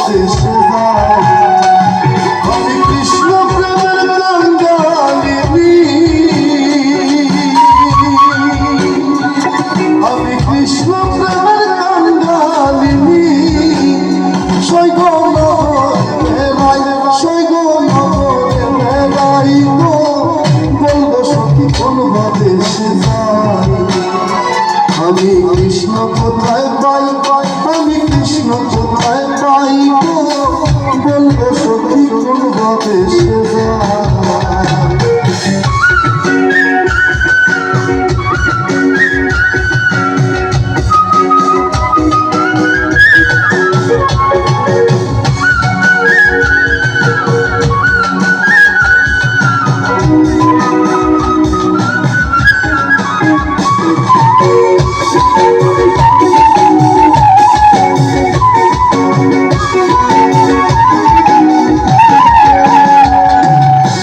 দেশে যাই। আমি কৃষ্ণ প্রেমের কাঙ্গালিনী, আমি কৃষ্ণ প্রেমের কাঙ্গালিনী। সৈগ নগরে বেড়াই গো, বলবো সখী কোন দেশে যাই। আমি কৃষ্ণ কোথায় পাই, আমি কৃষ্ণ কোথায় পাই গো, বলবো সখী কোন দেশে যাই।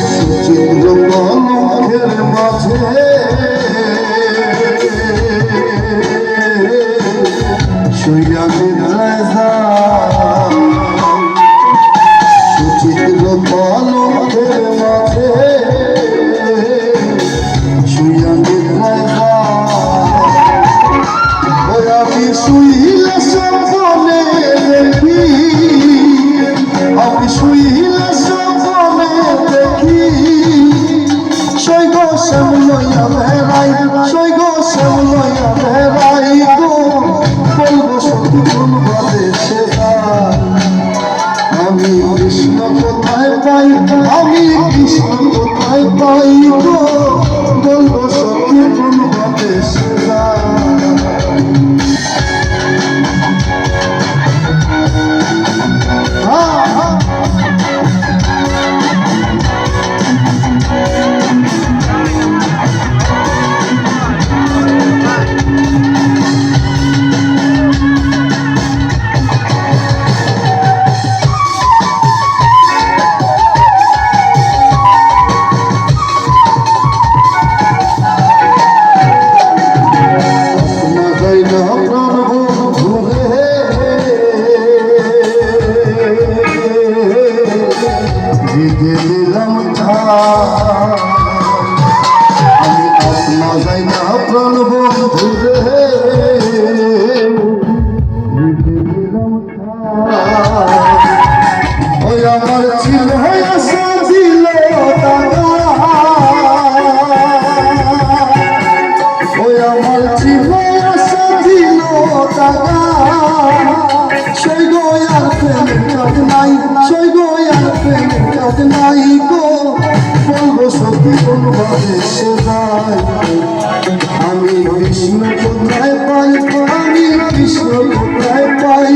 সুচিত্র পলকের মাঝে শুইয়া নিদ্রায় আমি শুইলে স্বপ্নে দেখি, আমি শুইলে স্বপ্নে দেখি। সৈগ শ্যাম লইয়া বেড়াই, সৈগ শ্যাম লইয়া বেড়াই গো, বলবো সখী কোন দেশে যাই। আমি কৃষ্ণ কোথায় পাই, আমি কৃষ্ণ কোথায় পাই গো, বলবো সখী কোন দেশে যাই। দিতে দিলাম আমি আপনা যাই না প্রাণ বন্ধু রে, দিতে দিলাম ওই আমার ছিল দিল টাকা, ওই আমার ছিল দিল টাকা। সৈগ আর প্রেমের কাজ নাই, সৈগ আর প্রেমের কাজ নাই গো, বলবো সখী কোন দেশে যাই। আমি কৃষ্ণ কোথায় পাই, আমি কৃষ্ণ কোথায় পাই